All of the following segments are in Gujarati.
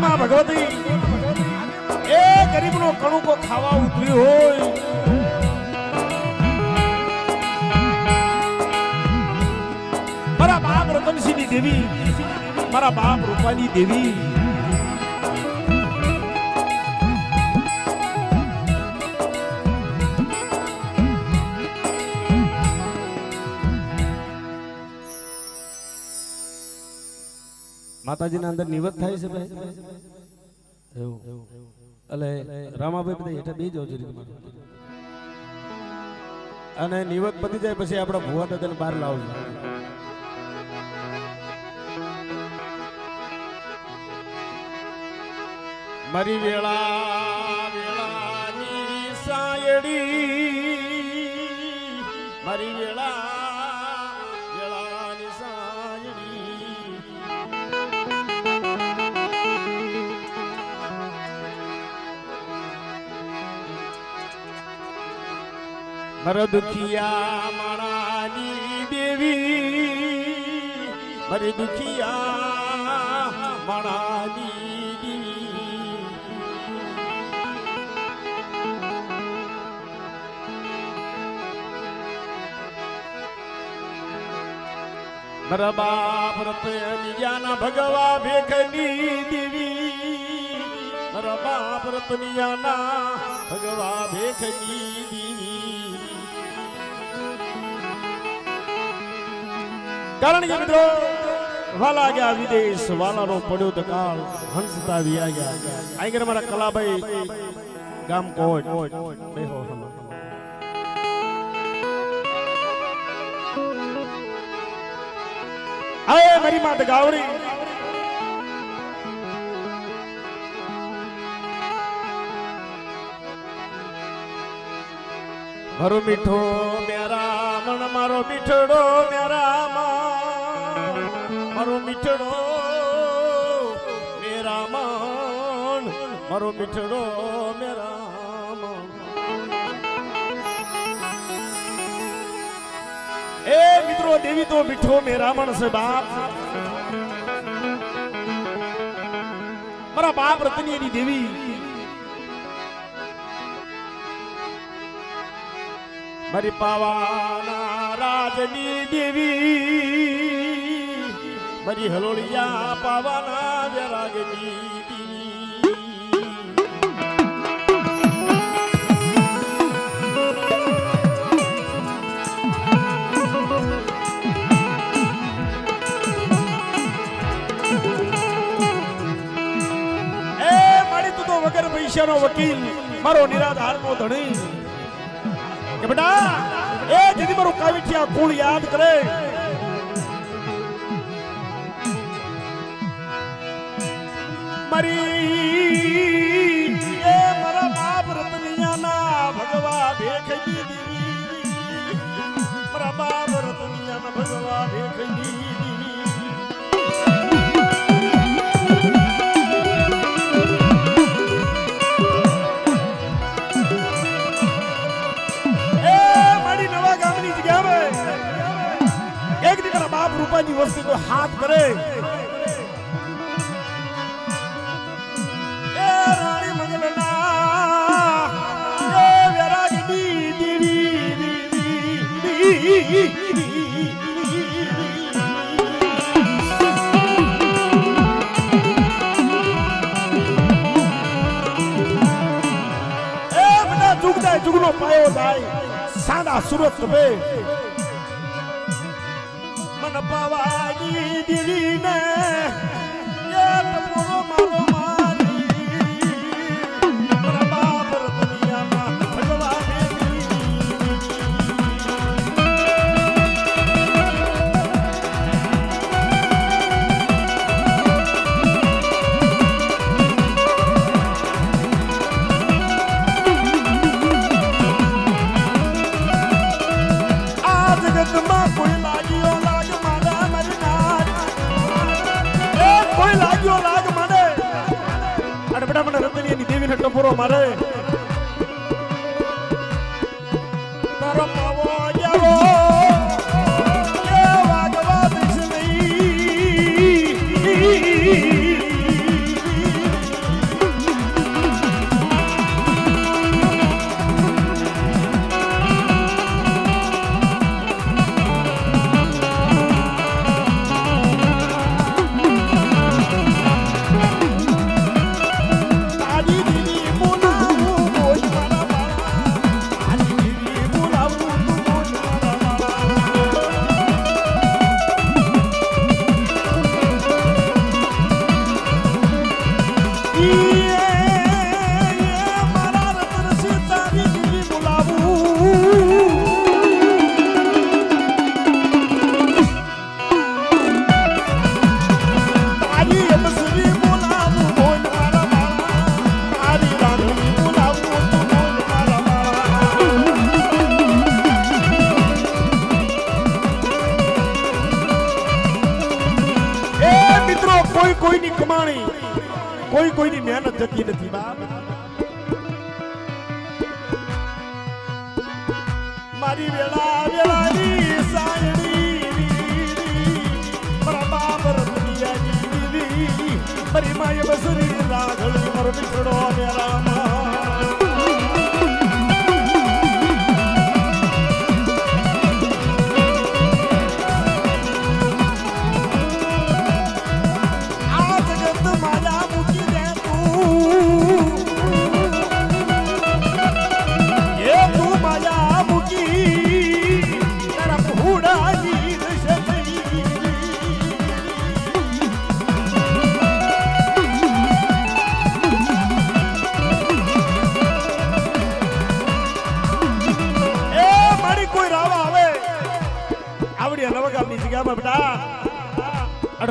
માં ભગવતી એ ગરીબનો કણુકો ખાવા ઉતરી હોય મારા બાપ રતનસિંહની દેવી મારા બાપ રૂપાની દેવી માતાજીના અંદર નિવત થાય છે ભાઈ એવું એટલે રામાભાઈ બધા હેઠા બે જવું જોઈએ અને નિવત પતી જાય પછી આપણા ભુવા દાદાને બહાર લાવજો મારી વેળાની સાયડી મારી વેળાની સાયડી મારા દુખિયા માણાની દેવી મારી દુખિયા માણાની મારા બાપ રતનિયાના ભગવા ભેખની દેવી મારા બાપ રતનિયાના ભગવા ભેખની દેવી કારણ કે મિત્રો વાલા ગયા વિદેશ વાલાનો પડ્યો તો કાળ હંસતા વિયા ગયા આઈ મારા કલાભાઈ ગામ કોટ બેહો આય મારી માત ગાવડી મારો મીઠો મેરા મન મારો મીઠડો મેરા મન મારો મીઠડો મેરા મન મારો મીઠડો મેરા મન એ મિત્રો દેવી તો મીઠો મેરામણ છે બાપ મારા બાપ રતનિયાની દેવી મારી પાવાના રાજની દેવી મારી હલોળિયા પાવાના વેરાગની પૈસાનો વકીલ મારો નિરાધારનો ધણી કે બેટા એ જેથી મારું કાવિઠિયા કુળ યાદ કરે મારી એ મારા બાપ રતનિયાના ભગવા ભેખની દેવી મારા બાપ રતનિયાના ભગવા ભેખની રૂપાની વસ્તુ તો હાથ કરે એ રાણી મંગલના એ વેરાગની દેવી એ બધા જુગદાય જુગનો પાયો જાય સાદા સુરત બે પાવાની દેવીને એ ટપોરો મારો મારી મારા બાપ રતનિયાના ભગવા આ જગતમાં કોઈ લાગ્યો લાગ મને અને બેટા મને રતનિયાની દેવીને ટપોરો મારે તારો પાવો જાવો એ વાગવા દેશ નહીં કોઈની મહેનત જતી નથી બાપ મારી વેળા વેળાની સાયણી મારા બાપ રતનિયાની દીદી મારી માય બસરી રાઘડી મારો વિછડો ને રામા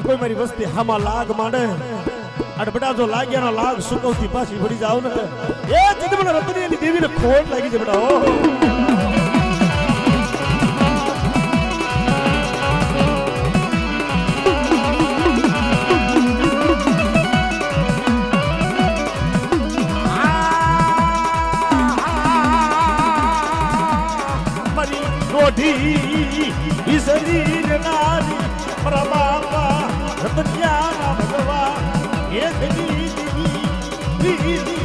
કોઈ મારી વસ્તી હામાં લાગ માંડે અડ બટા જો લાગ્યાનો લાગ સુકવતી પાછી ભરી જાવ ને એ ચીજ મને રતનીની દેવીને ખોટ લાગી છે બટા મારી રોઢી ઈસરી નારી મારા બાપા રતનિયા ભગવા એ ધની દીદી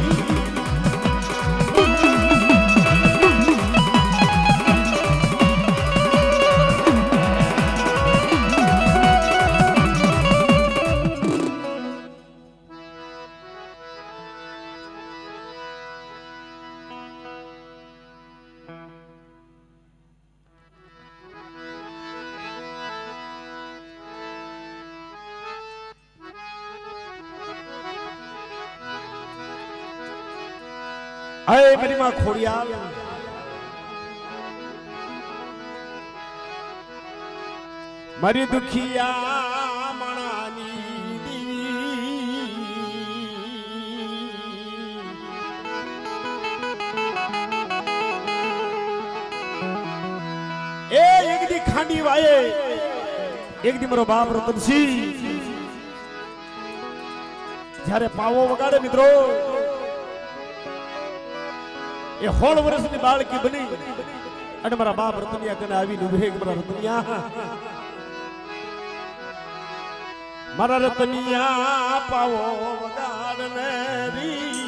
અય મારી માં ખોડિયાલ મારી દુખિયા મણાની દીવી એ એક દી ખાંડી વાયે એક દી મારો બાપ રતનસિંહ જ્યારે પાવો વગાડે મિત્રો એ 16 વર્ષની બાળકી બની અને મારા બાપ રતનિયા કને આવીને ઉભે કે મારા રતનિયા પાવો વગાડને રી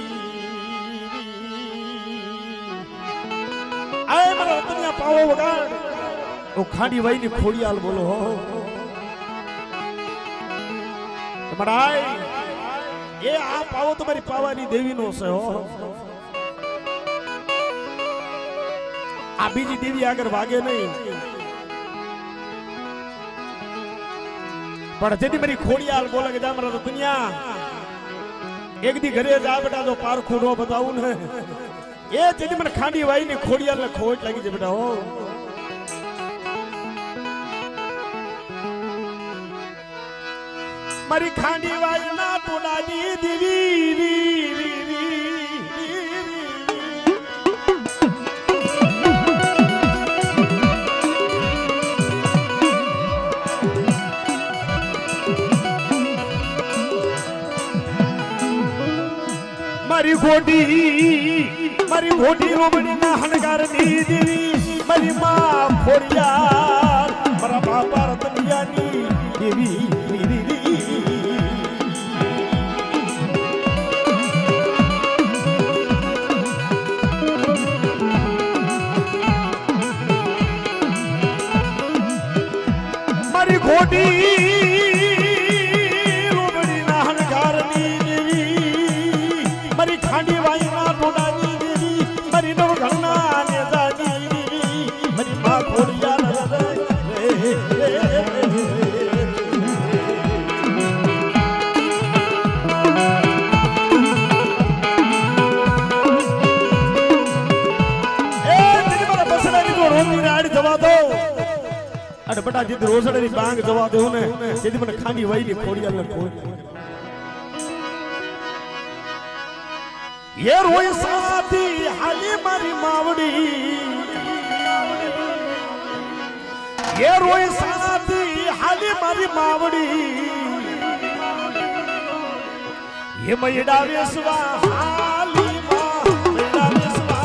આય મારા રતનિયા પાવો વગાડ ઓ ખાંડી વાઈની ખોડિયાલ બોલો હો તમારા એ આ પાવો તમારી પાવાની દેવીનો છે હો આ બીજી દેવી આગળ વાગે નહીં પણ જેથી મારી ખોડિયાલ બોલે કે જા મારા દુનિયા એક દી ઘરે જા બેટા જો પારખું નો બતાવું ને એ જેથી મને ખાંડી વાઈ ની ખોડિયાલ ને ખોટ લાગી છે બેટા હો મારી ખાંડી વાઈ ના ટોડાની દેવી મારી ઘોડી રોબડી ના હણગાર ની દેવી મારી માં ખોડિયાલ મારા બાપા રતનિયાની દેવી મારી ઘોડી ખાંડી વાઈ ના ટોડાની દેવી મારી નો ઘરના ને જાની દેવી મારી માં ખોડિયાલ જવા દો અને બટા જે રોસડાની બાંગ જવા દો ને જેથી મને ખાંડી વાઈ ની ખોડિયાલ ને ખોટ ये रोय साथी हाली मारी मावड़ी ये रोय साथी हाली मारी मावड़ी ये मैडा वेसवा हाली मां मैडा वेसवा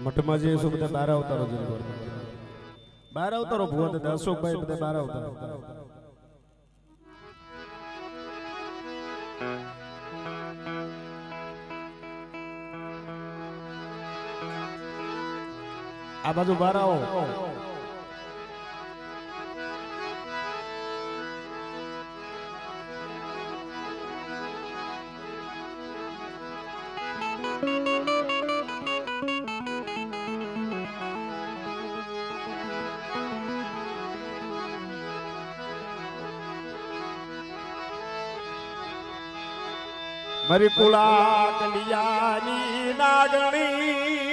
મઠમાં જે છો બધા 12 અવતારો જ 12 અવતારો ભુવન દાદા અશોકભાઈ બધા 12 અવતારો આ બાજુ 12 આવો મારી કુલા કલિયાની નાગણી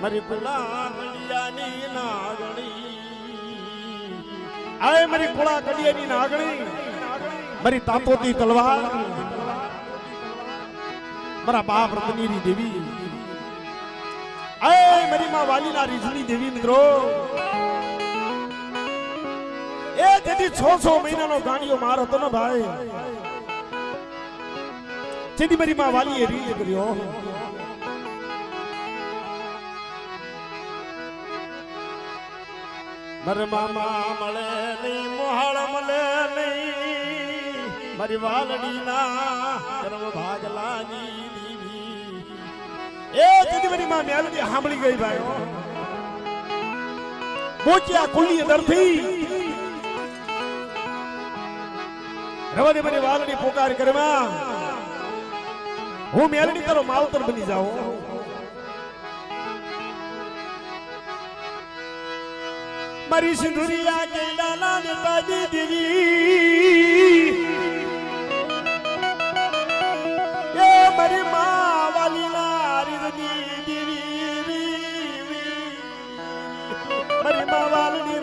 મારી કુલા કલિયાની નાગણી આય મારી કુલા કલિયાની નાગણી મારી તાપોતી તલવાર મારા બાપ રતનીની દેવી આય મારી માં વાલીના રીઝની દેવી મિત્રો એ જેથી 6 મહિનાનો ગાંડિયો મારો તો ને ભાઈ જેથી મારી માં વાલીએ રીત કર્યો મારે મામા મળે નહીં મોહાળ મળે નહીં મારી વાલડીના કર્મ ભાગલાની દેવી એ જેથી મારી માં મેલડી સાંભળી ગઈ ભાઈ પહોંચ્યા કુલી દરથી રવા દે મારી વાલડી પોકાર કરવા હું મેલડી તારો માવતર બની જાઉં મારી સિંધુરિયા કેલાના નેતાજી દેવી એ મારી માં વાલીના રીતની દેવી મારી માં વાલની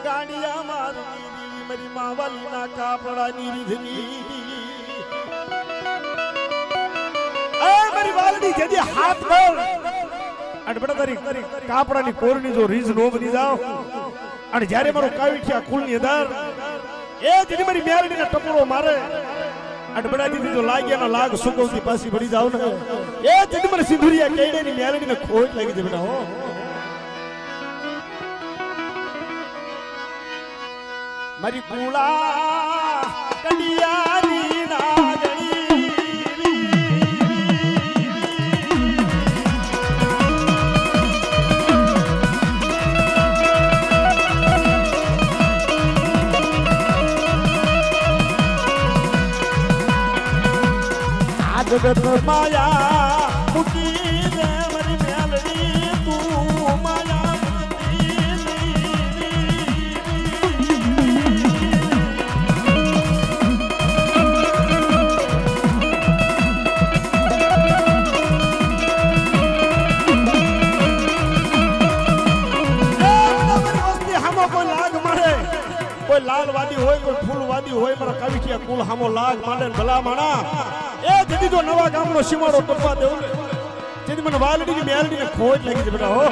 ગાંડિયા મારી દેવી મારી માં વાલીના કાપડાની રીતની મારી વાલડી જેદી હાથ કર અને બડા તારી કાપડાની કોરની જો રીઝ નો બની જાવ અને જ્યારે મારો કાવીઠિયા કુલની અંદર એ જેદી મારી મેરડીને ટપોરો મારે અને બડા દીદી જો લાગ્યાના લાગ સુકવતી પાછી પડી જાવ ને એ જેદી મને સિંધુરિયા કેડેની મેરડીને ખોટ લાગી છે બેટા હો મારી કુળા કડિયાની નાગણી जगत माया मुकी दे मरी मेलड़ी तू माया કોઈ લાલવાદી હોય કોઈ ફૂલવાદી દી હોય મારા કાવિઠિયા કુલ હામો લાગ માંડે ભલા માણા એ જેદી જો નવા ગામનો સીમાડો ટપવા દેવું જેદી મને વાલડી ની મેલડી ને ખોજ લાગી છે બેટા હો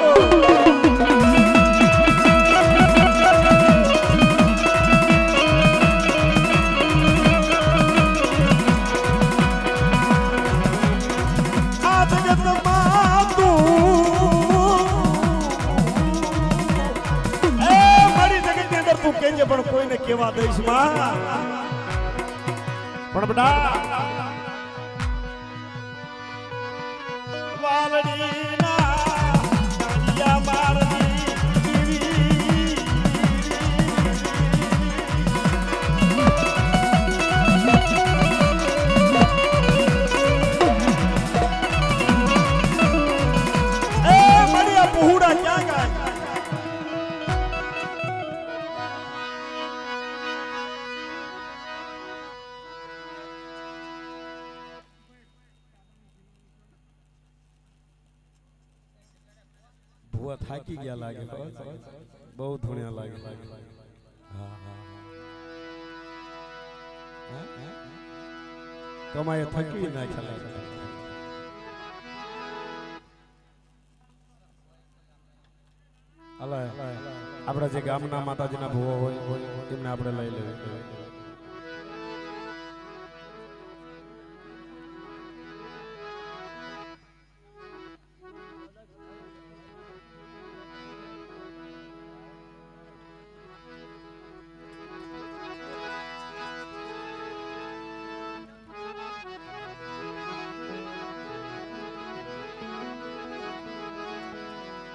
પણ કોઈને કેવા દઈશ માં પણ બડા વાલડી ના ડાળિયા મારતી એ મળ્યા પહોળા ક્યાં ગયા થાકી ગયા લાગે બહુ ધૂણ્યા લાગે કમાએ થકી નાખ્યા લાગે આપણા જે ગામના માતાજીના ભુવો હોય તેમને આપણે લઈ લેવી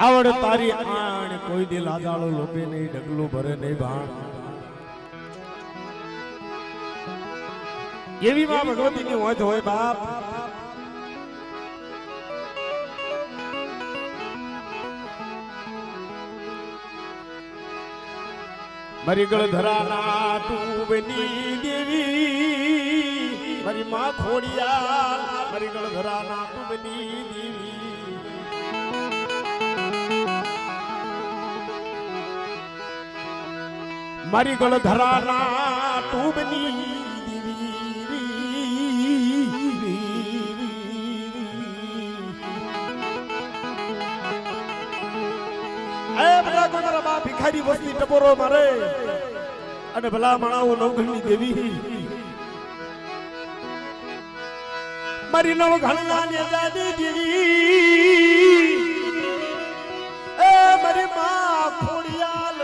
આવડ તારી આણ કોઈ દી લાજાળો લોભે નહીં ઢગલું ભરે નહીં ભાણ એવી માં ભગવતી ની હોય હોય બાપ મારી ગળધરાના ટૂબની દેવી મારી માં ખોડિયા મારી ગળધરાના ટૂબની દેવી મારી ગળધરાના ટૂબની મારા બા ભિખારી વસ્તી ટપોરો મારે અને ભલા માણાઓ નવઘણની દેવી મારી નવઘણના ને દાદી દેવી એ મારી માં ખોડિયાલ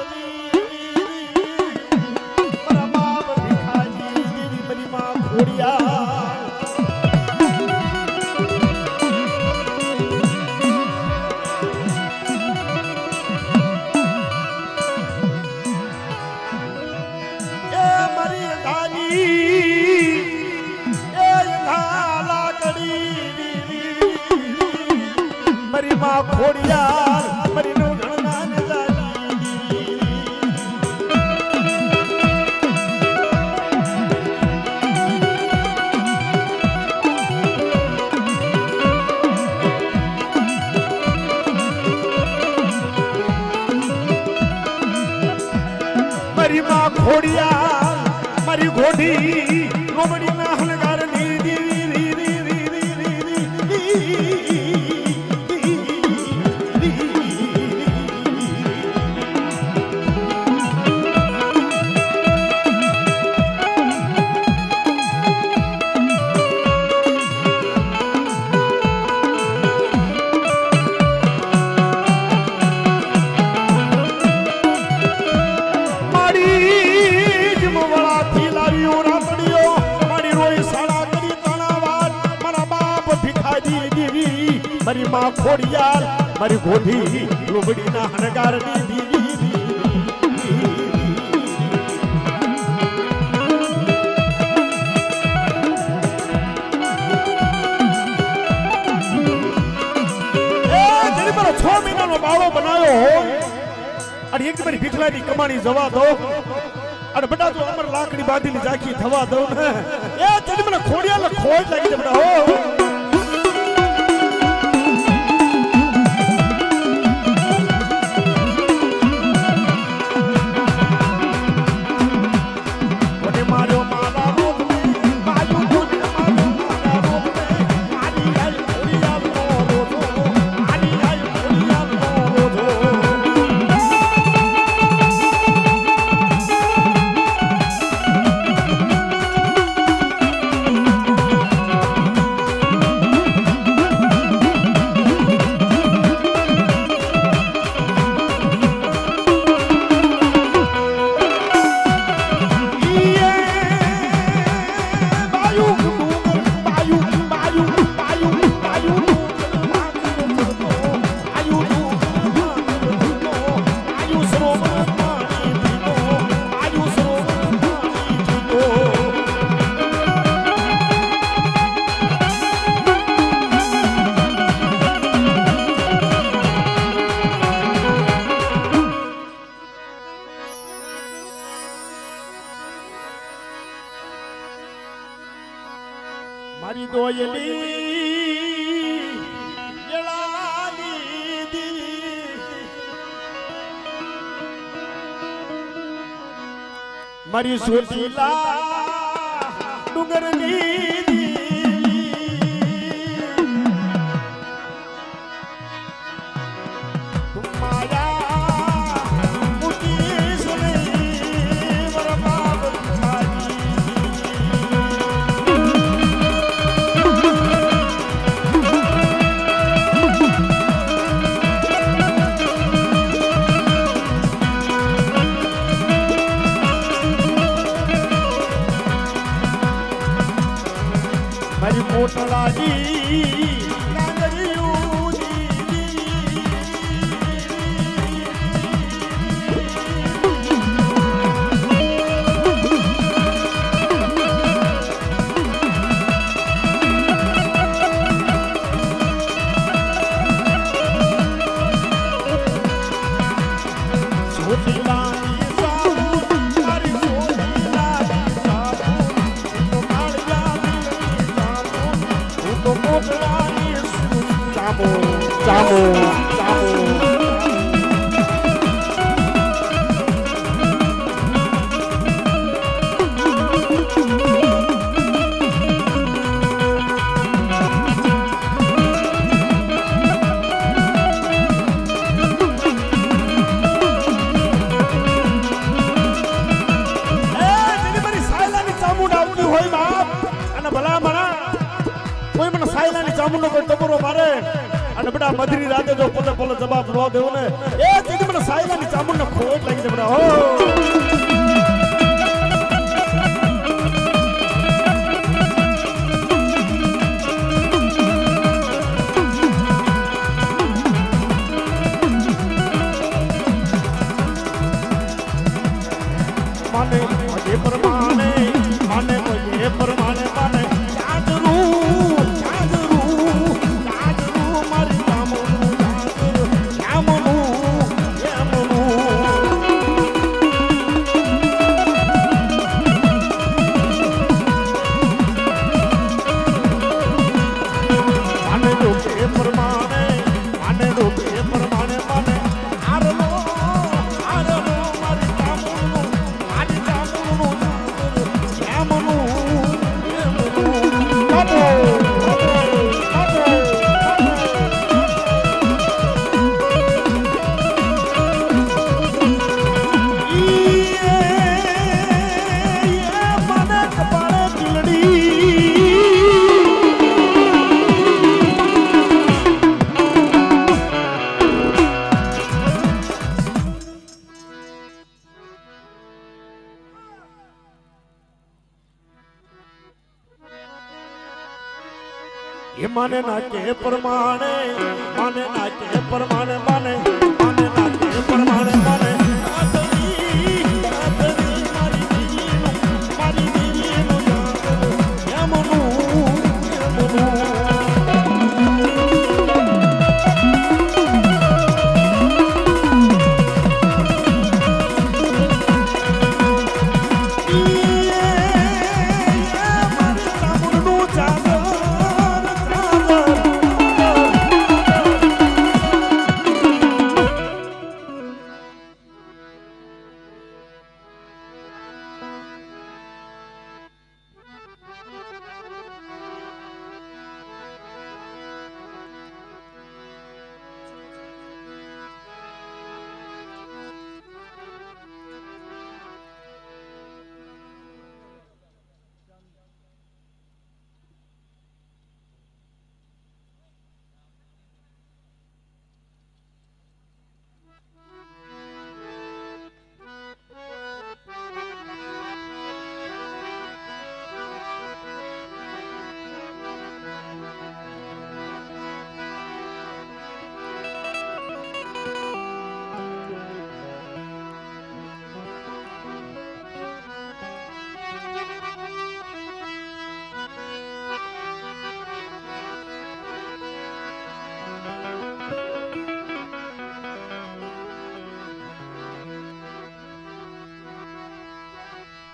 ખોડિયાર મરી નો ઘણના ને મારી માં ખોડિયાર મારી ઘોડી ગોબડી ના હલગાર ની મારી માં ખોડિયાર મારી ગોધી લોબડી ના હનગાર ની દીવી એ જેને પર 6 મહિનાનો બાળો બનાવ્યો હોય અને એક મારી ભીખલાની કમાણી જવા દો અને બટા તો અમર લાકડી બાંધીની ઝાંખી થવા દો ને એ જેને મને ખોડિયાર ખોજ લાગી છે બટા હો મારો મારી દોયલી વેળાની દી મારી સોટીલા ડુંગરની મારી પોટલાજી ચામુંડો કોઈ ટપરો મારે અને બેટા મધરી રાતે જો પોતે પોતે જવાબ ન દેવો ને એ તેથી મને સાયલાની ચામુંડને ખોટ લાગી છે બેટા હો માને એ પ્રમાણે માને એ પ્રમાણે માને माने ना के प्रमाणे माने ना के प्रमाणे माने माने ना के प्रमाणे माने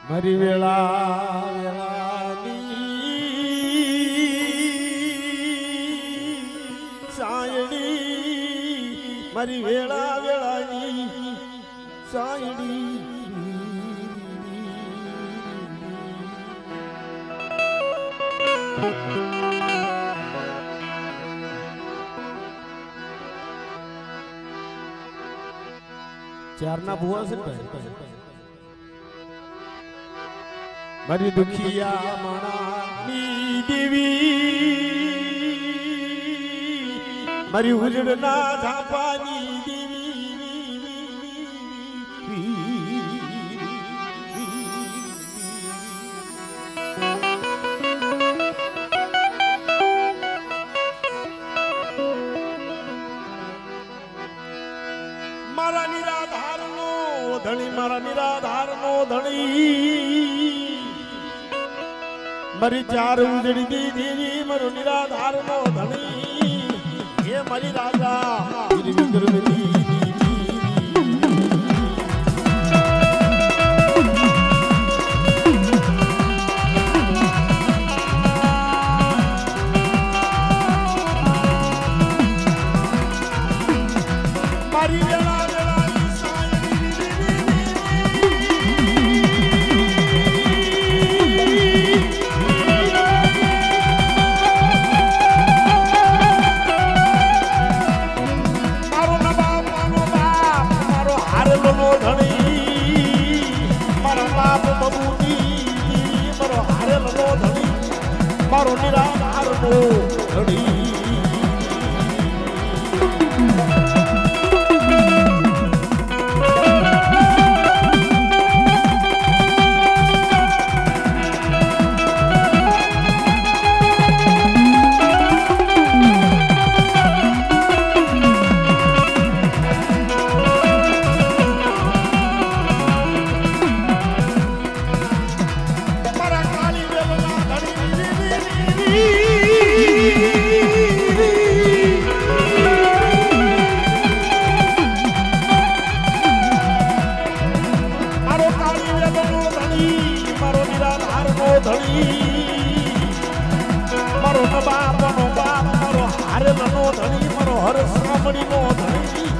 મારી વેળા વેળાની મારી વેળા વેળાની સાયડી ચારના ભુવા છે મારી દુખિયા માણાની દેવી મારી ઉજળના ઝાંપાની મારા નિરાધારનો ધણી મારા નિરાધારનો ધણી મારી ચાર ઉજળી દેવી મારો નિરાધારનો ધણી હે મારી રાજા વિક્રમની મારો નિરાધારનો ધણી મારો બાપનો બાપ મારો હારેલનો ધણી મારો હરસામણીનો ધણી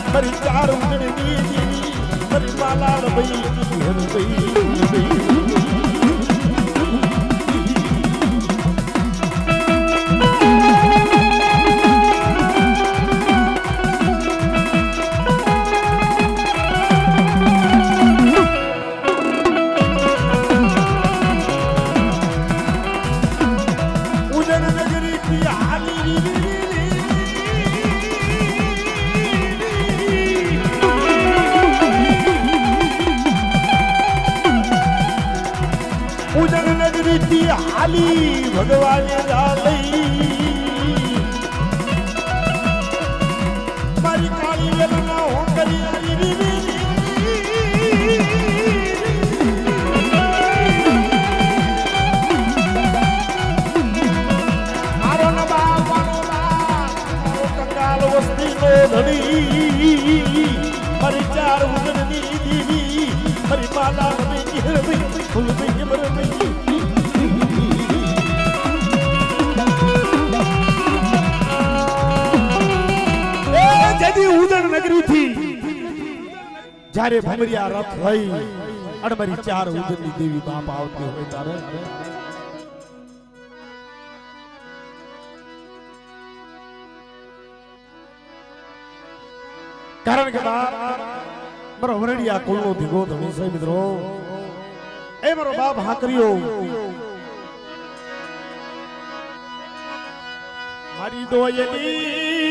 મારી ચાર ઉજળી મારી માલાડ ભાઈ હાલી ભગવાને લઈ મારી કાળી વેલના હોંકરી મારો નબા મારો કંગાલ વસ્તીનો ધણી મારી ચાર ઉજળની દેવી મારી માલા ફૂલ ઉદણ નગરી થી જ્યારે ભમરિયા રથ લઈ અને મારી ચાર ઉદણની દેવી બાપ આવતી હોય ત્યારે કારણ કે મારો વરડિયા કુળનો ધીગો ધણી છે મિત્રો એ મારો બાપ હાકરીઓ મારી દોયલી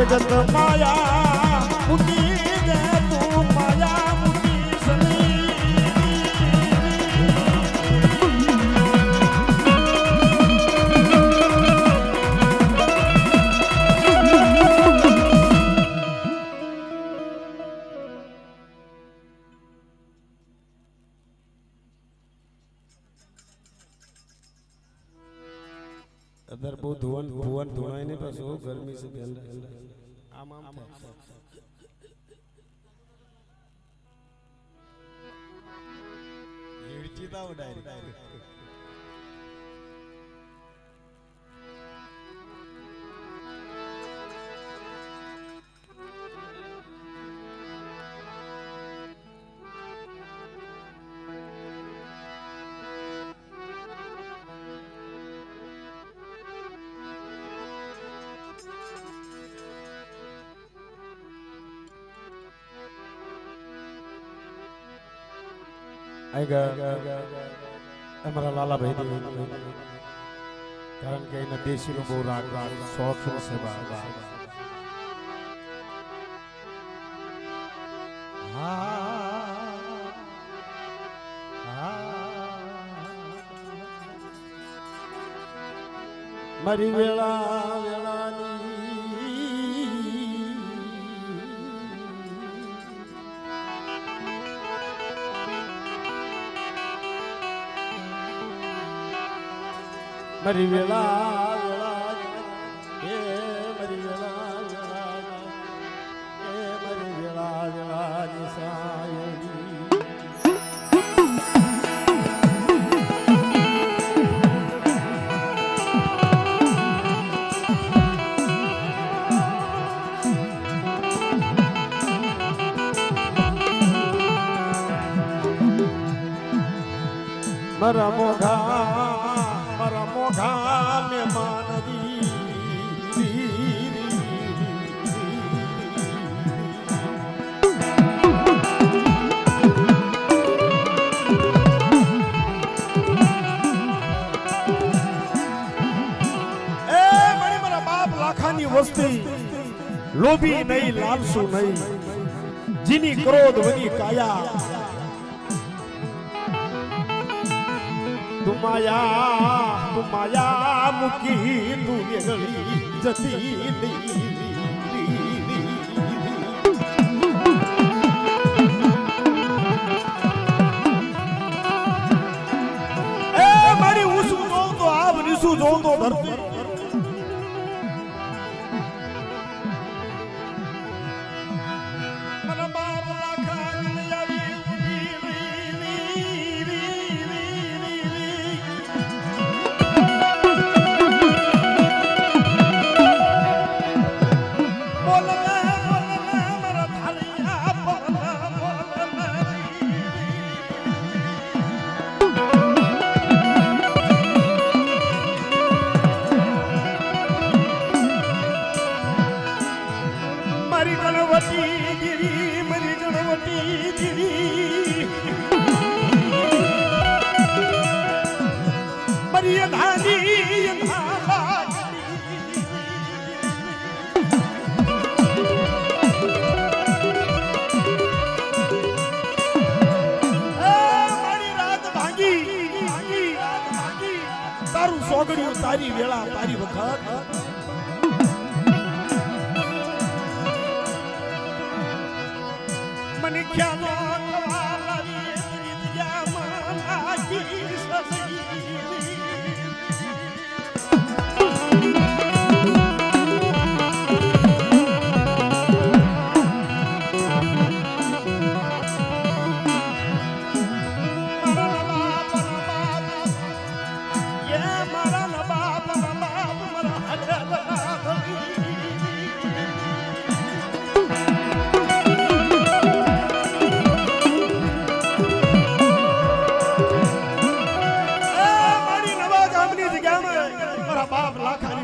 जगत माया मुकी दे तू माया मुकी सनी अदर बहुत धुवन भुवन धुनाई नहीं बस वो गर्मी से ध्यान आम आम येडची था वो डायरेक्ट आएगा हमारा लाला भाई कारण के इन देशी नो बहु राग राग शौक से बाबा मरी वेला वेलानी मरी वेला वेला ए मरी वेला वेला ए मरी वेला वेला निसायरी मरा मोघा में मानवी बाप लाखानी वस्ती लोभी नहीं लालसू नहीं जिनी क्रोध वनी काया तुमाया मुकी तू गली जती ए मारी उसू जो तो आप निसू जो तो धरती तारी वेला तारी वखत मन ख्यालो कवाला विद्या माना की सही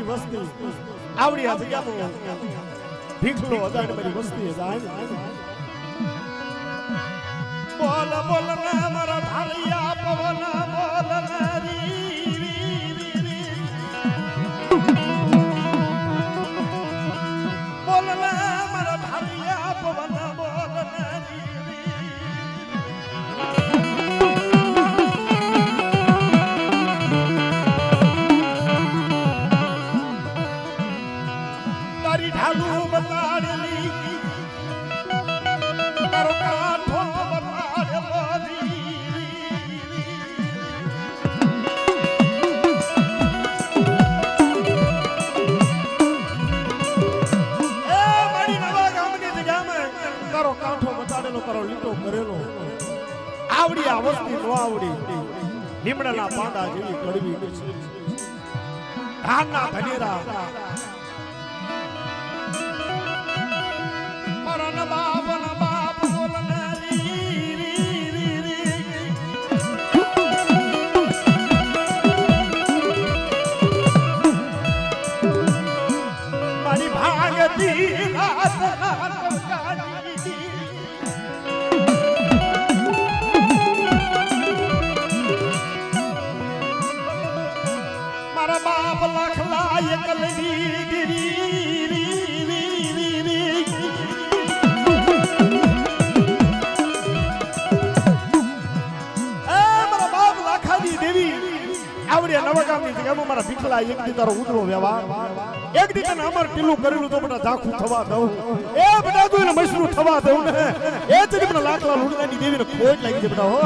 आवड़ी आ जगह भीखलो अजान मेरी वस्ती है जान बोल बोल ना मरा ढालिया पवन बोल ना बोल ना मरा ढालिया पवन बोल ना ढालू बताड़ली तारो काठो बताड़ली આવડી આ વસ્તુ નો આવડી લીમડાના પાંડા જેવી કડવી છે ધાનના ધનેરા મરણ બાપ બોલને રી રી રી રી મારી ભાગતી રાત મારા બાપ લખલા એકલની આવડે નવગામની જગ્યામાં મારા ભીખલા એક દી તારો ઉતરો વ્યવહાર એક દી તને અમર ટીલું કરેલું તો બેટા ઝાખું થવા દઉં એ બેટા તું એને મશરૂ થવા દઉં ને એ જ બેટા લાકડા લુડવાની દેવીને ખોટ લાગી છે બેટા હો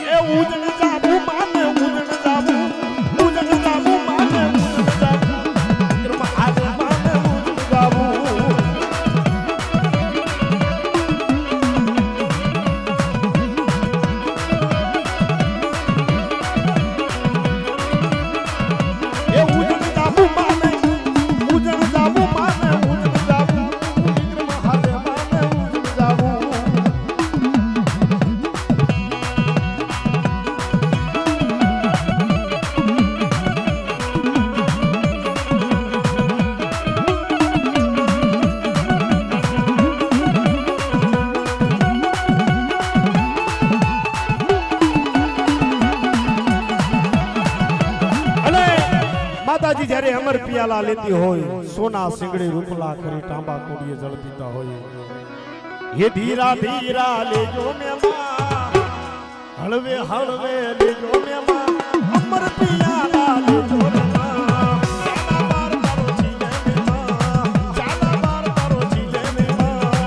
એ ઉજણ જાબુ માને ઉજણ જાબુ ઉજણ જાબુ માને ઉજણ જાબુ ત્રમાં આજ માને ઉજણ જાબુ એ ઉજણ જાબુ માને ઉજણ જાબુ માને ઉજણ જાબુ ત્રમાં આજ માને ઉજણ જાબુ માતાજી જ્યારે અમર પિયાલા લેતી હોય સોના સિંગડી રૂપલા કરી તાંબા કોડીએ જળ પીતા હોય એ ધીરા ધીરા લેજો મેમાં હળવે હળવે લેજો મેમાં અમર પિયાલા લેજો મેમાં ચાલા બાર તારો જીલે મેમાં ચાલા બાર તારો જીલે મેમાં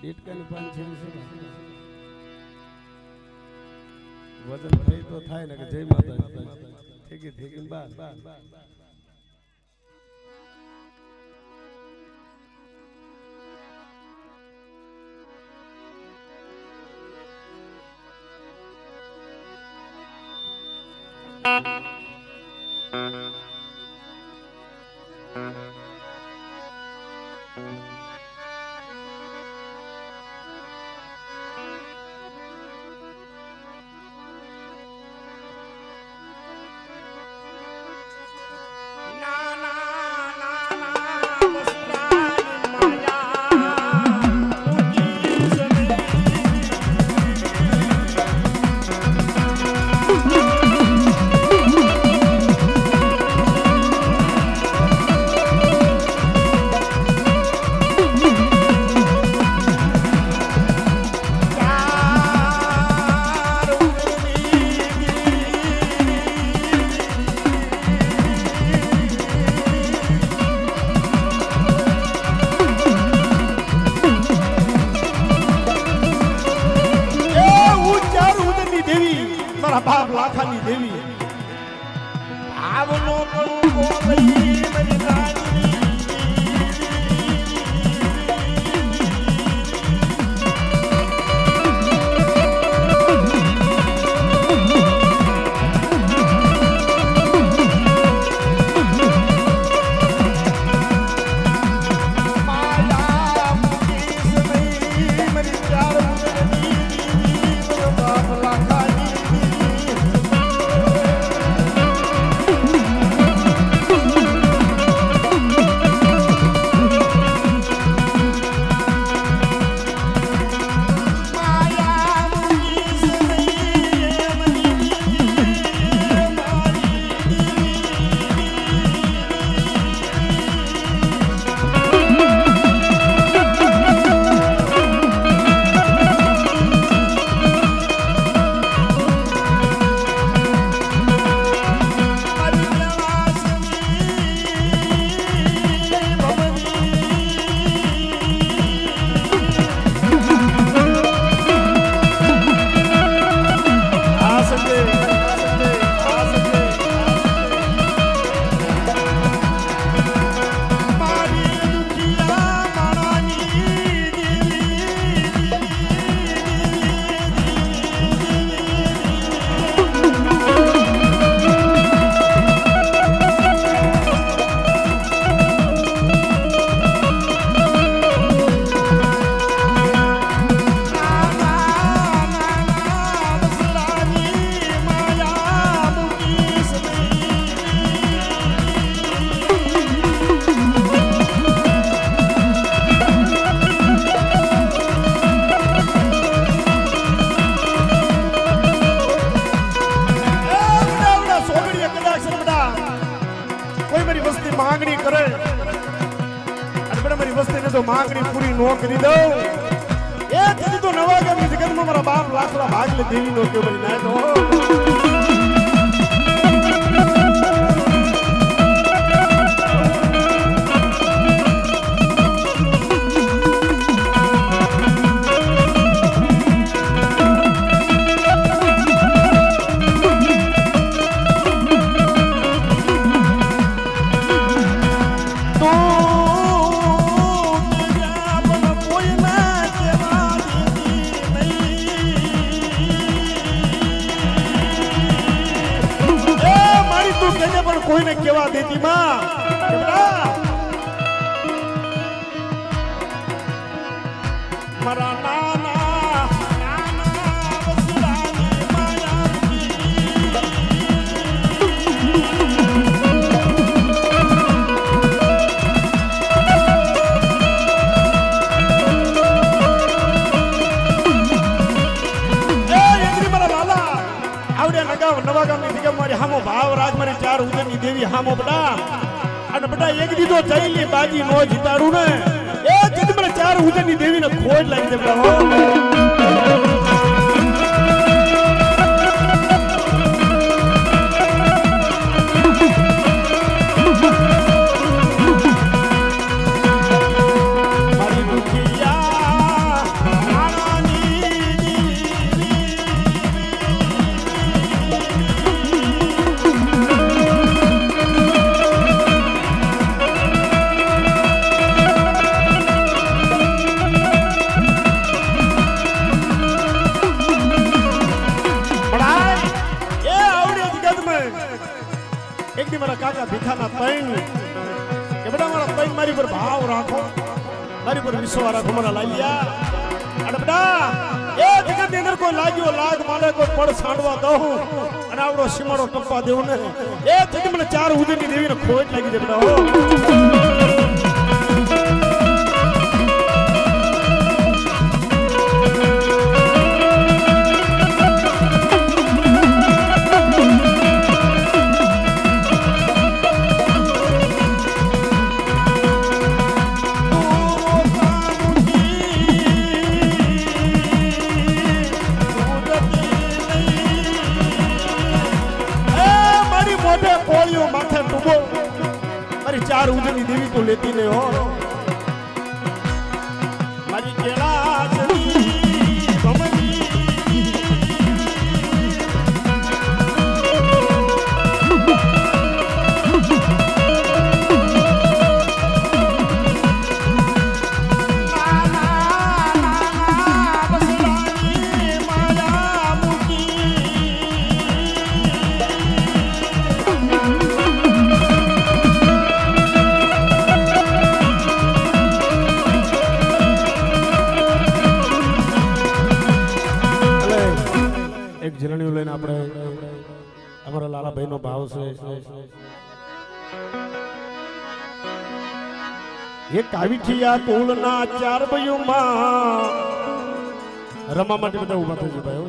દીટકાની પાન છે વજન થઈ તો થાય ને કે જય માતા ઠીકી બસ મારા બાપ લાખાની દેવી આવનો કરું ગોવઈ મારી રાણી માંગણી કરે અને બડા મારી વસ્તીને તો માંગણી પૂરી નો કરી દઉં એ તેથી તો નવા ગામની જગતમાં મારા બાપ લાખલા ભાગલે દેવી નો કે બની ના તો કોઈને કેવા દેતી માં મારા નાના વસરાની માયા નવા ગામની જગ્યા મારી હામો ભાવ રાજ મારી ચાર ઉદયની દેવી હામો બડા અને બડા એક દીધો જઈલી બાજી નો જીતાડું ને એ જીત મને ચાર ઉદયની દેવીને ખોજ લાગી દે બડા એક દી મારા કાકા ભીખાના તૈન કે બેટા મારા તૈન મારી પર ભાવ રાખો મારી પર વિશ્વાસ રાખો મારા લાલિયા અને બેટા એ જગત ની અંદર કોઈ લાગ્યો લાગ માલે કોઈ પડ સાંડવા દઉં અને આવડો સીમાડો ટપ્પા દેવું ને એ જગત મને ચાર ઉદયની દેવીને ખોજ લાગી છે બેટા હો માથે ડૂબો મારી ચાર ઉજની દેવી તો લેતી ને હો મારી કેળા એ કાવીઠિયા કુળના ચાર બયુમાં રમા માટે બધા ઉભા થઈ ભાઈ.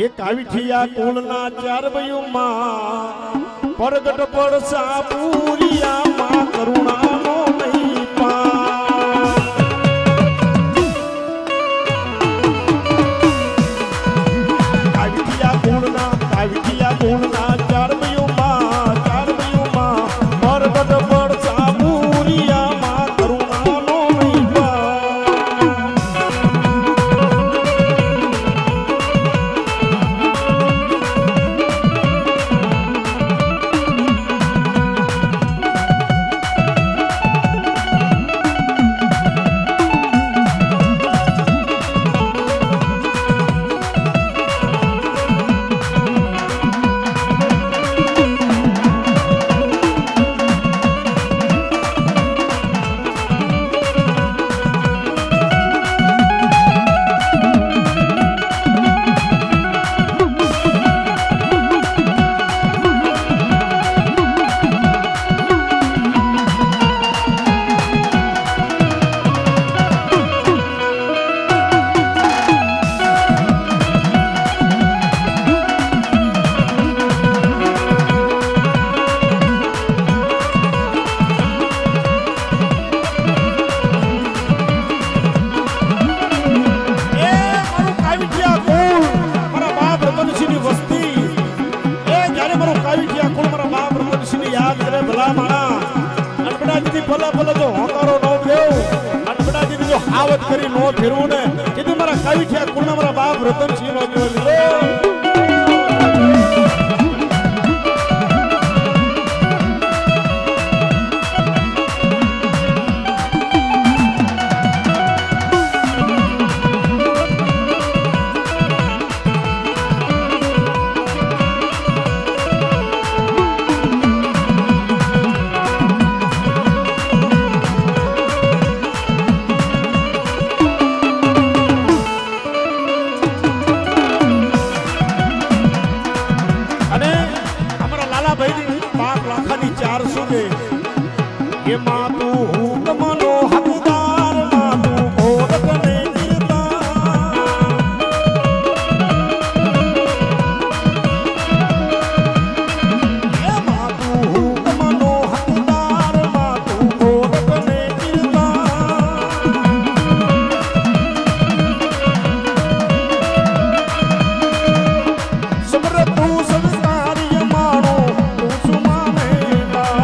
એ કાવીઠિયા કુળના ચાર બયુમાં પરગટ પડસા પૂરિયામાં કરુણાનો નહીં પાર. કાવીઠિયા કુળના ચાર બયુમાં પરગટ પડસા પૂરિયામાં કરુણાનો નહીં પાર. આવત કરી નો ફેરવું ને કીધું મારા કાવીઠિયા કુળના મારા બાપ રતનસિંહ નો કહેવાય. એમાં તું હુકમનો હકદાર માં તું ગોરખને જીરતા. એમાં તું હુકમનો હકદાર માં તું ગોરખને જીરતા. સમર તું સંસ્કારી માણો તું સુમાનેલા.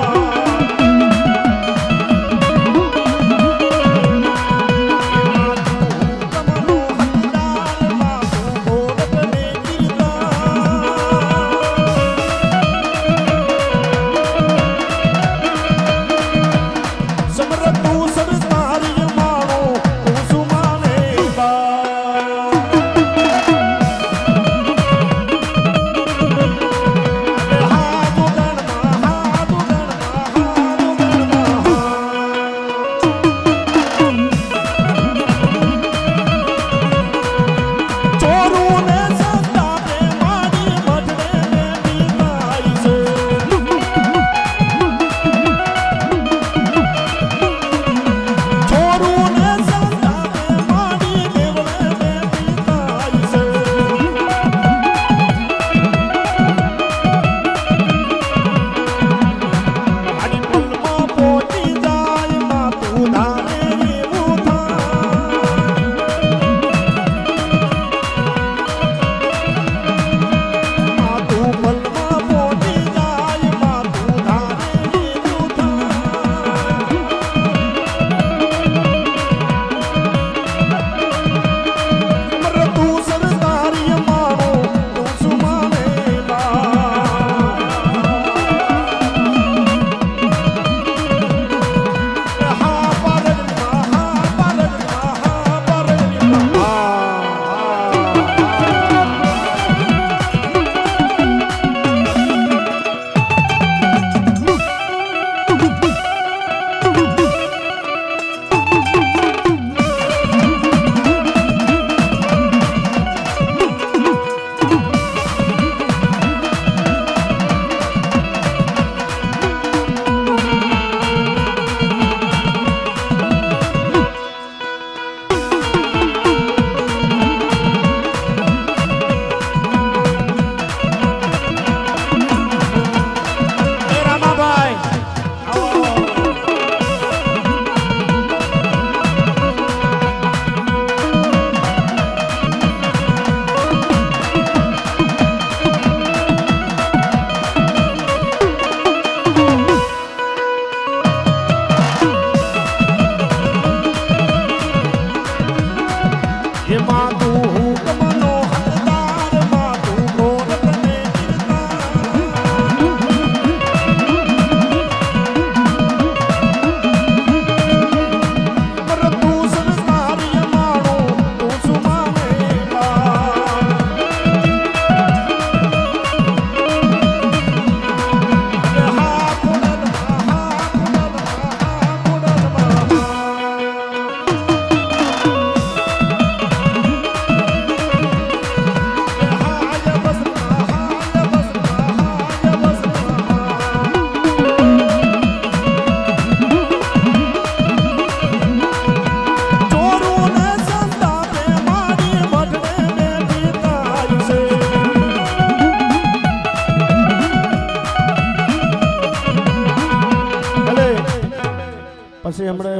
પછી હમણે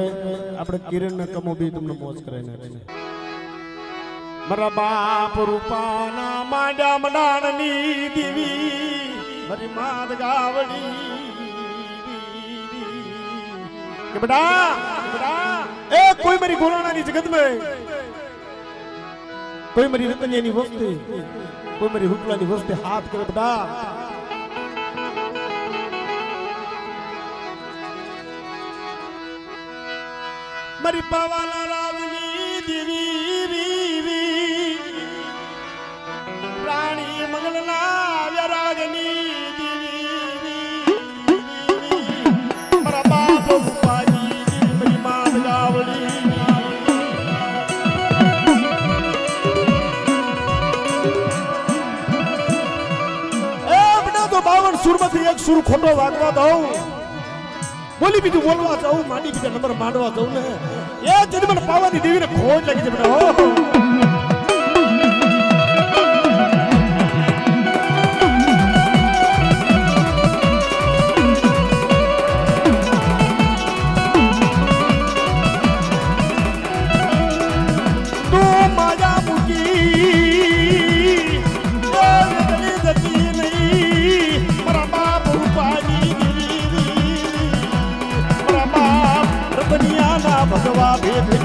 આપણે કિરણ ને કમો બી તમને મોજ કરાવી નાખીને મારા બાપ રૂપાના માંડ્યા મડાણની દીવી મારી માદ ગાવડી કે બેટા એ કોઈ મારી ગોલાણાની જગત में કોઈ મારી રતનિયાની વસ્તી કોઈ મારી હુકલાની વસ્તી હાથ કરે બેટા મારી પાવાલા રાજની દેવી રાણી મંગલના વ્યારાગની દેવી મારા બાપ રૂપાજી મારી માત ગાવડી એ બેટા તો 52 સુરમાંથી એક સુર ખોટો વાગવા દઉં બોલી બીજું બોલવા જાઉં માંડી બીજા નંબર માંડવા જાઉં ને એ જરી મને પાવાની દેવીને ખોજ લાગી છે બેટા તું માયા મૂકી જતી નહીં મારા બાપ રૂપાજી દુનિયાના ભગવા ભેદની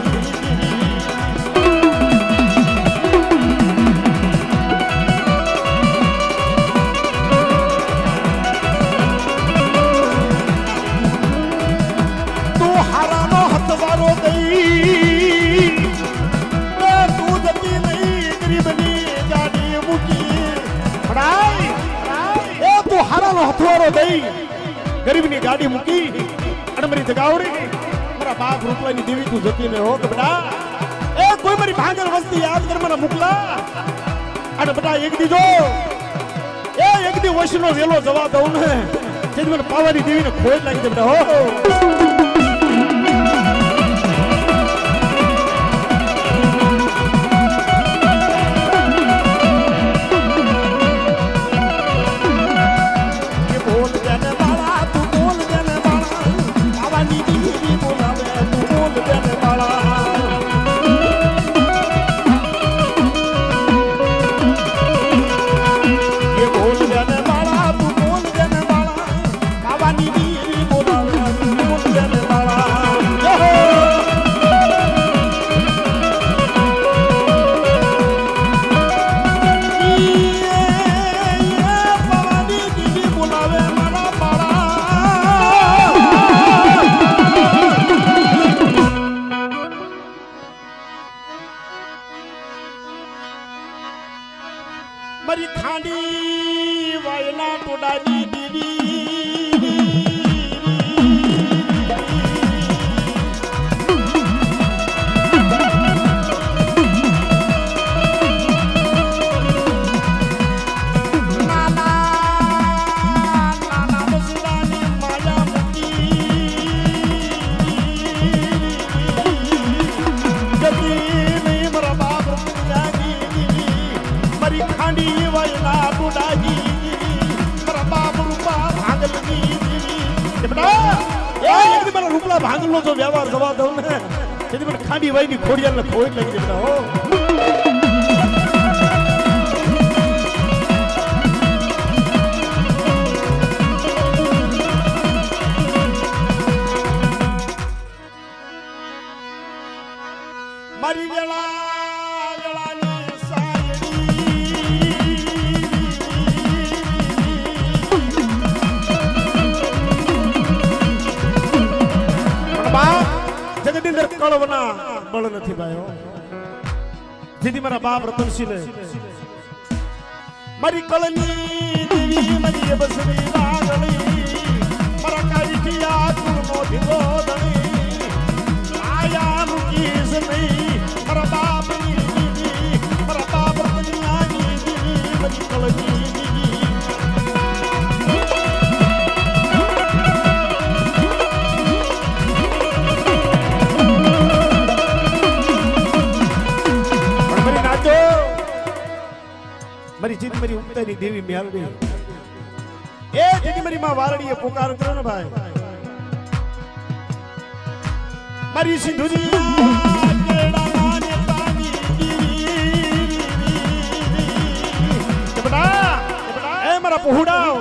તું હારાનો હથવારો દઈ તું જતી નહીં ગરીબની ગાડી મૂકી એ તું હારાનો હથવારો દઈ ગરીબની ગાડી મૂકી અને મારી જગાવડી બાપ રૂપલાની દેવી તું જતી ને હો કે બેટા એ કોઈ મારી ભાંગર વસ્તી યાદ કર મને મોકલા અને બેટા એક દી જો એ એક દી વશનો વેલો જવા દઉં ને જે મને પાવાની દેવીને ખોજ લાગી દે બેટા હો મારી ખાંડી વાયના ટોડાની દેવી નાના બસરાની માયા મૂકી જતી નહીં મારા બાપ મારી ખાંડી વાયના ટોડાની મારા બાપ રૂપા ભાંગલની બેટા એ એક દી મારા રૂપલા ભાંગલનો જો વ્યવહાર જવા દઉં ને તેથી મને ખાંડી વાયની ખોડિયાને ખોજ લાગી બેટા હો મારી વેળાની જગતની અંદર કળવના બળ નથી ભાઈઓ જેથી મારા બાપ રતનસિંહ મારી કળની દેવી મારી બસરી વાગળી મારા કાઢિયા કુળનો ધીરો દણી આયા મૂકીશ નહીં મારા બાપની દેવી મારા બાપ રતનિયાની દેવી મારી કળની મારી જીત મારી ઉગતાની દેવી મેલડી એ જેની મારી માં વારડીએ પોકાર કર્યો ને ભાઈ મારી સિંધુરિયા કેળાના ને પાણી એ મારા પહોડાવ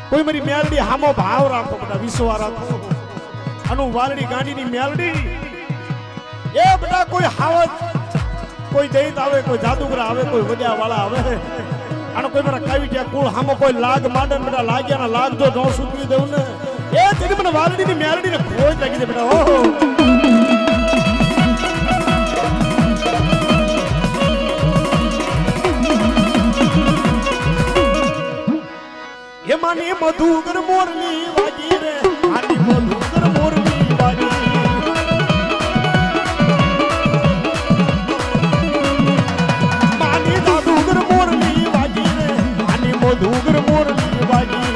કોઈ મારી મેલડી હામો ભાવ રાખો બધા વિશ્વા રાખો અનુ વાલડી ગાંડીની મેલડી એ બધા કોઈ હાવત કોઈ દૈત આવે કોઈ જાદુગર આવે કોઈ વડિયા વાળા આવે આનો કોઈ મારા કાવીટિયા કુળ હામો કોઈ લાગ માંડે બેટા લાગ્યાના લાગ જો ન સૂકવી દઉં ને એ તેની મને વાલડીની મેલડીને ખોજ લાગી છે બેટા ઓહો એ માની મધુકર મોરલી વાગી રે આની મધુકર મોરલી વાગી માની જાદુગર મોરલી વાગી રે આની મધુકર મોરલી વાગી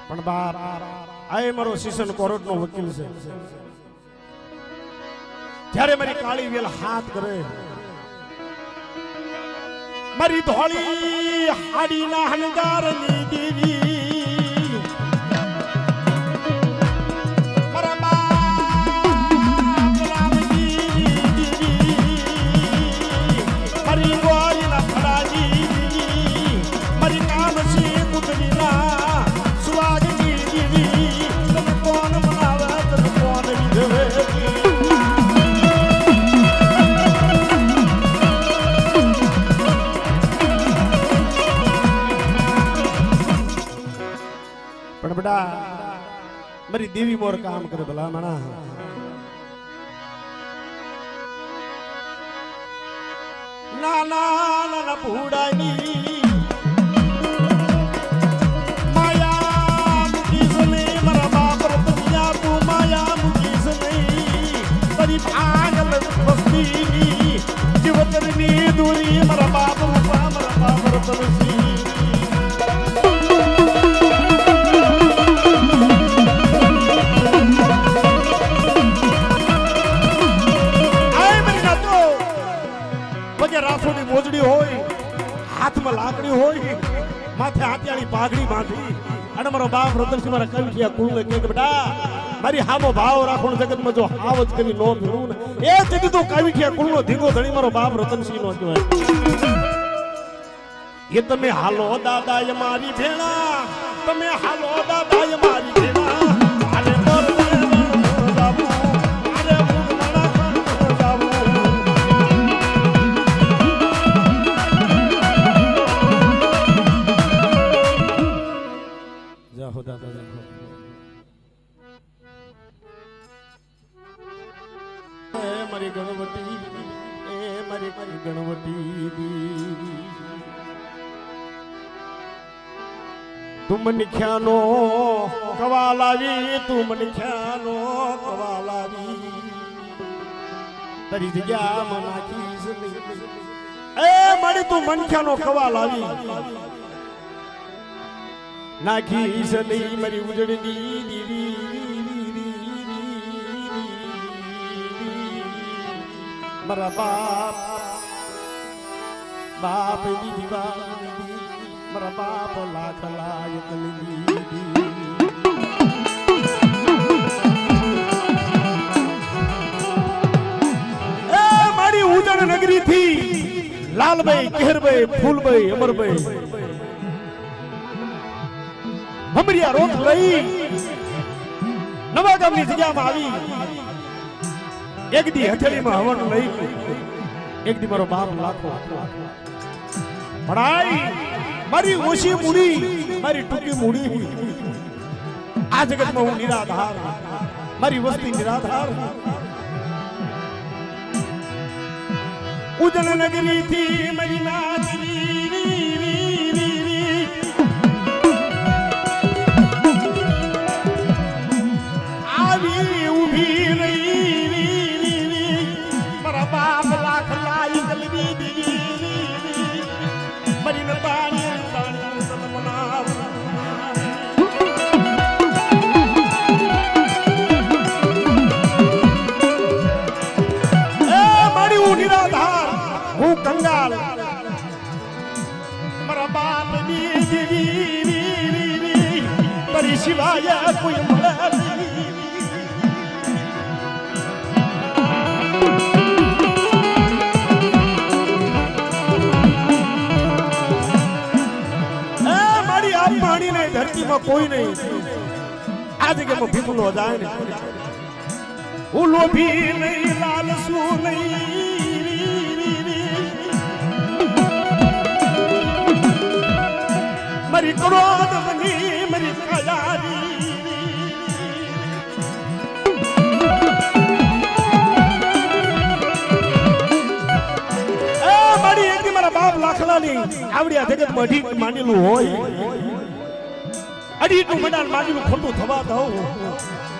પણ બાપ આ મારો શિશન કોર્ટ નો વકીલ છે જ્યારે મારી કાળી વેલ હાથ કરે મારી ધોળી હાડી ના હનગાર ની દેવી મારા બાપ રામજી મારી ગોરી ના ફડાજી મારી નામ છે કુતરી ના સુવાગજી દેવી તમે કોણ મનાવે તમે કોણ વિધવે પણ બેટા મારી દેવી મોર કામ કરે ભલા માણા નાના નાના ભૂડાની માયા મુકીસ નહીં મારા બાપ રતનિયા તું માયા મુકીસ નહીં તારી પાગલ વસ્તી જીવતરની દૂરી મારા બાપ રૂપા મારા બાપ રતનસી રાસોની મોજડી હોય હાથમાં લાકડી હોય માથે હાથિયાળી પાઘડી બાંધી અને મારો બાપ રતનસિંહ મારા કવિઠિયા કુળને કહે કે બેટા મારી હામો ભાવ રાખો જગતમાં જો હાવ જ કરી નો ભીડું ને એ જગત તો કવિઠિયા કુળનો ધીંગો ધણી મારો બાપ રતનસિંહ નો કહેવાય એ તમે હાલો દાદા મારી ભેણા તમે હાલો દાદા મારી ભેણા આને મોર જાવું આને મુગમણા જાવું મારી ગણવટી એ મારી ગણવટી તું મને ખ્યાનો કવા લાવી તું મને ખ્યાનો કવા લાવી તારી જગ્યામાં નાખીશ એ મારી તું મનખ્યાનો કવા લાવી નાખીશ નહીં મારી ઉજળની દીવી મારા બાપ દીદી મારા બાપ લાખ લાયક મારી ઉજળ નગરી થી લાલભાઈ કેહરભાઈ ફૂલભાઈ અમરભાઈ ભમરિયા રોટ લઈ નવા ગામની જગ્યામાં આવી એક દી હથેળીમાં હવન લઈ એક દી મારો બાપ લાખો પડાઈ મારી ઓછી મૂડી મારી ટૂંકી મૂડી આ જગતમાં હું નિરાધાર મારી વસ્તી નિરાધાર ઉજળ નગરી થી મારી આવી ઉભી રહી મારા બાપ લાખ લાયક મરી ને પાણી મારી હું નિરાધાર હું કંગાલ મારા બાપ ની મારી સિવાય કોઈ મળે નહીં. મારી આ પાણી ને ધરતીમાં કોઈ નહીં. આ જગ્યામાં ભીમલો જાય ને હું લોભી નહીં લાલસું નહીં મારી ક્રોધ બની મારી કાયારી મારી એક મારા બાપ લાખલાની આવડી આ જગતમાં અઢી માનેલું હોય અઢીનું મેદાન માનેલું ખોટું થવા દઉં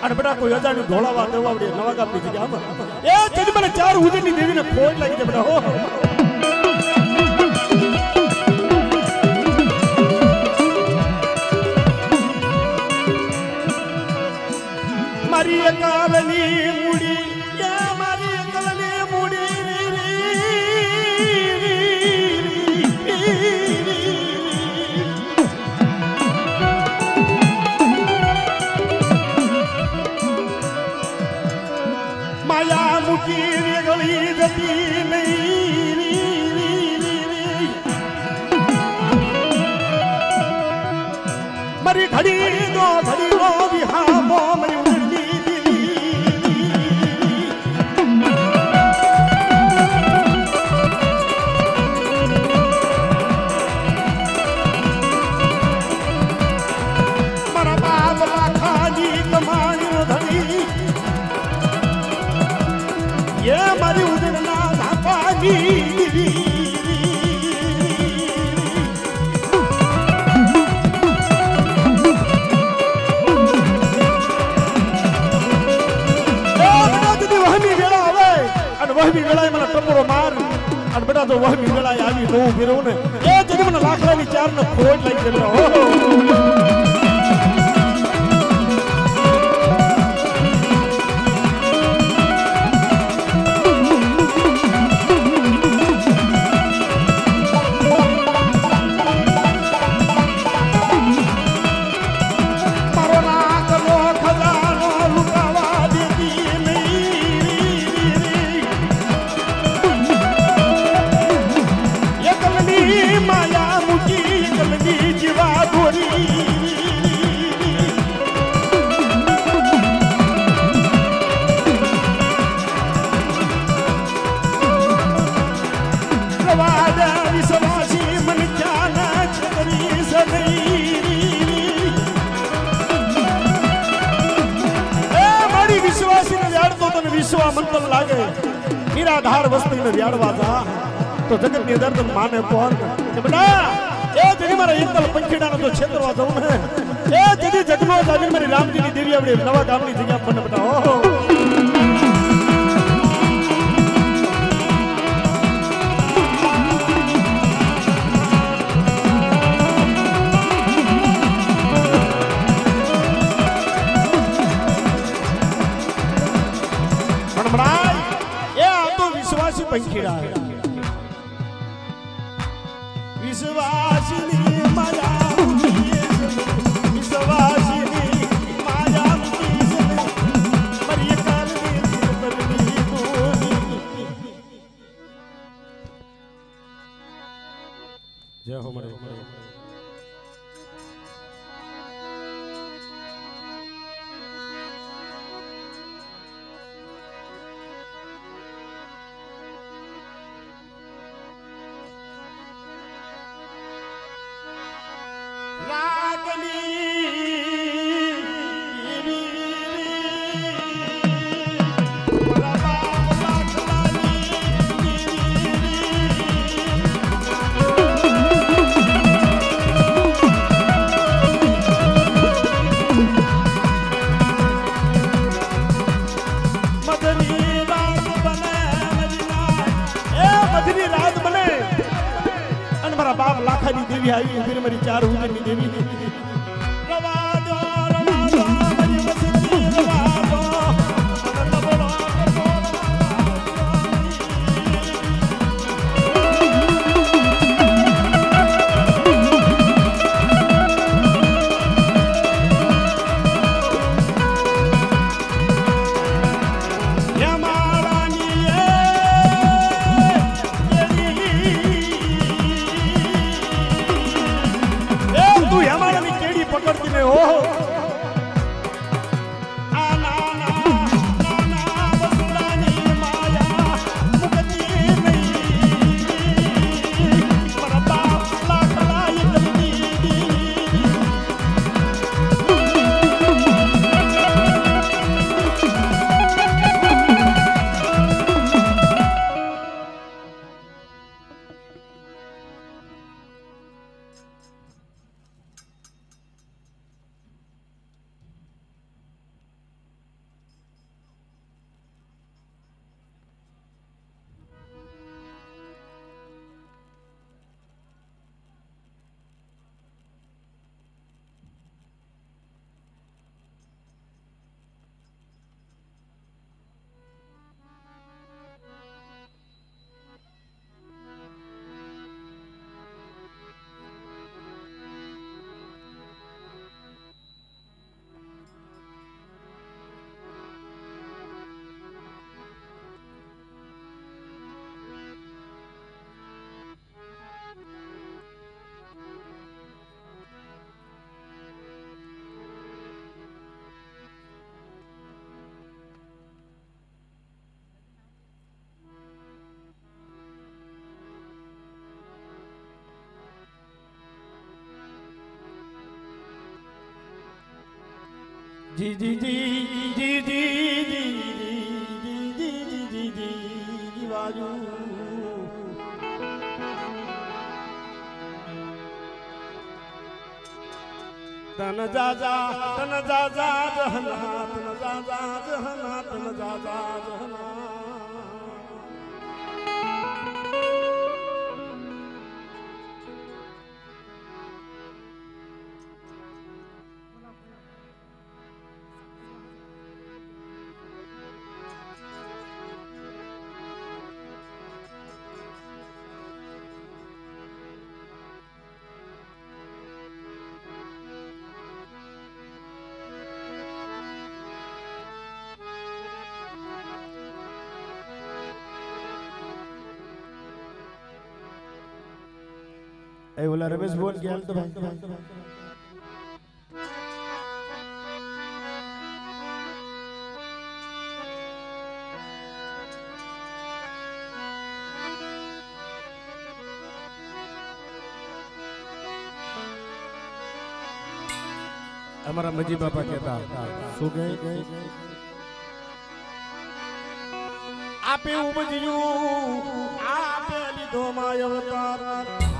અને બેટા કોઈ અજાણ્યું ઢોળાવા દેવા આવડે નવા ગામની જગ્યામાં એ તેથી મને 4 ઉજળની દેવીને ખોટ લાગી છે બેટા હો મારી અકાલની મૂડી મારી અકાલની મૂડી માયા મૂકી વેગળી જતી નહીં મારી ઘડી નો વિહામો મારી ઉડની મારા બાપ લાખાની કમાણી ધણી ये मारी उदना धापानी વહમી વેળા આવે અને વહમી વેળાએ મને ટપોરો માર અને બેટા તો વહમી વેળાએ આવી તો હું ફેરવું ને એ જગ્યાએ મને લાખલાની 4 ને ખોટ લાગી ગઈ બેટા મંતર લાગે નિરાધાર વસ્તીને વ્યાડવા જા તો જગતની દર્દ માને કોણ કે બેટા એ જેની મારા એકલ પંખીડાનો તો છેતરવા જવું ને એ જેની જગનો જાવી મારી રામજીની દેવી આવડે નવા ગામની જગ્યા પર બેટા ઓહો પંખીડા વિશ્વાસની માયા વિશ્વાસની માયા મરી કાલની બદલી જય હો મરે બાપ લાખાની દેવી આવી ફિર મારી 4 ઉજળની દેવી રવા દો મારી વસતી રવા દો જી જી જી જી જી જી જી જી બાજુ તન જાજા જહના તન જાજા જહના તન જાજા જહના એ ઓલા રમેશ બોલ ગયા તો ભાઈ અમારા મજી બાપા કહેતા શું કહે આપે ઉપજ્યું આપે લીધો માય અવતાર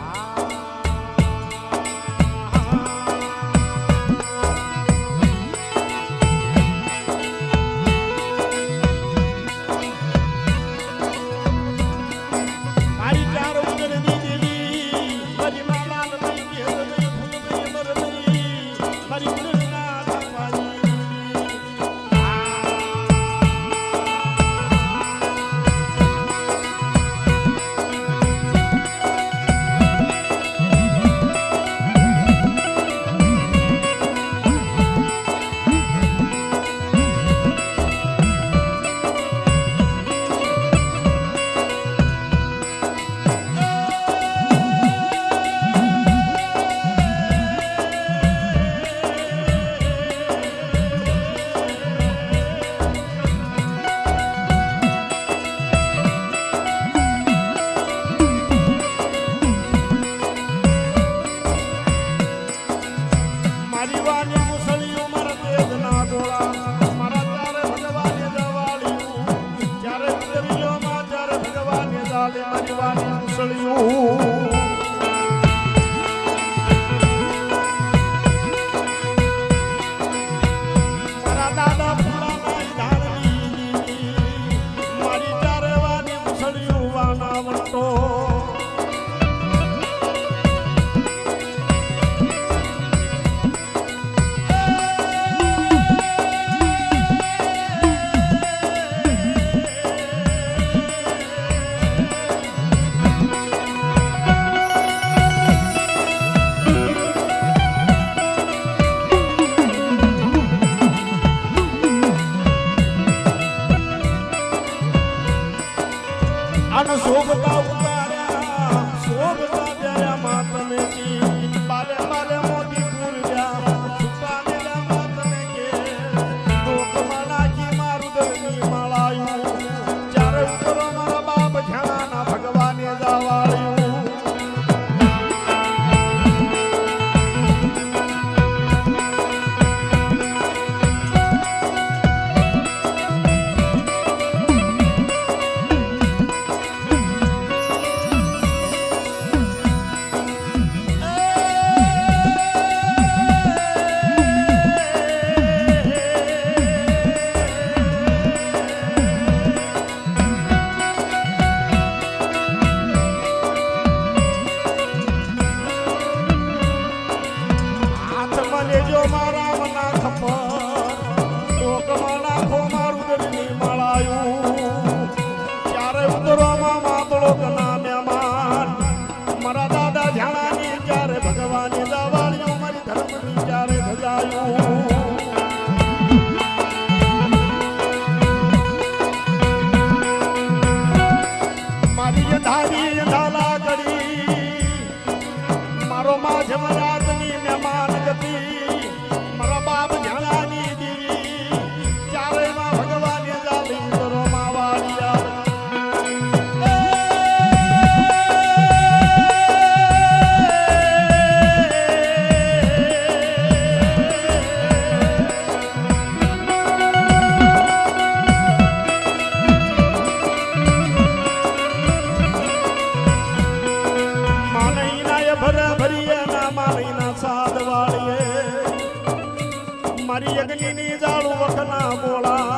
મારી યજ્ઞની જાળું વખના બોલા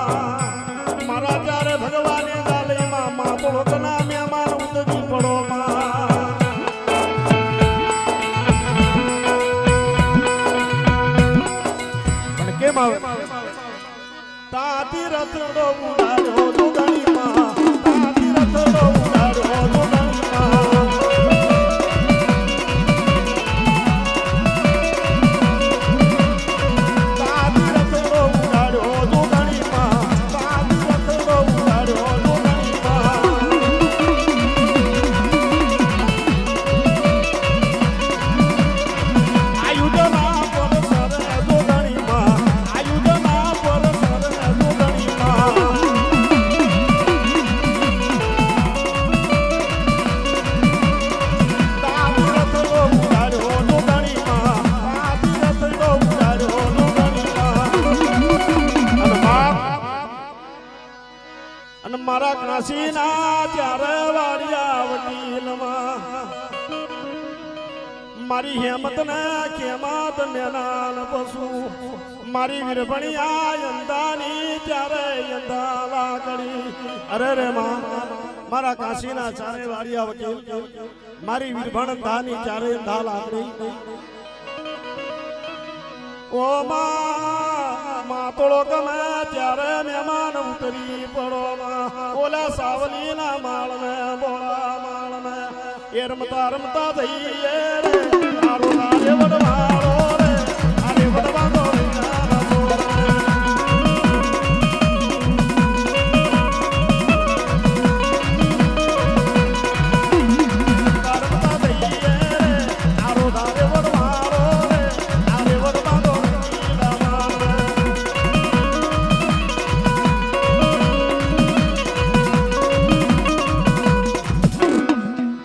મારા ચારે ભગવાને જાલીમાં માં તોળકના મહેમાન ઉતરી પડો માં પણ કેમ આવે તાતી રથડો ઉડાડ્યો દુધણીમાં તાતી રથડો ઉડાડ્યો દુધણીમાં તાતી રથડો ઉડાડ્યો દુધણીમાં તાતી રથડો ઉડાડ્યો દુધણીમાં આયુધના પર સર દુધણીમાં આયુધના પર સર દુધણીમાં તાતી રથડો ઉડાડ્યો દુધણીમાં તાતી રથડો ઉડાડ્યો દુધણીમાં અને મારા કાશીના ચારે વાડિયા વકીલમાં મારી હેમત ને ખેમત મેનાન પશુ મારી વીરભણિયા યંદાની ચારે યંદા લાકડી અરે રે માં મારા કાશીના ચારે વાડિયા વકીલ મારી વીરભણ ધાની ચારે યંદા લાકડી ઓ માં તોળો ગમે ત્યારે મહેમાન ઉતરી પડો માં ઓલા સાવલીના માળ મે બોળા માળ મે એ રમતા રમતા જઈએ રે તારો તારે વડવા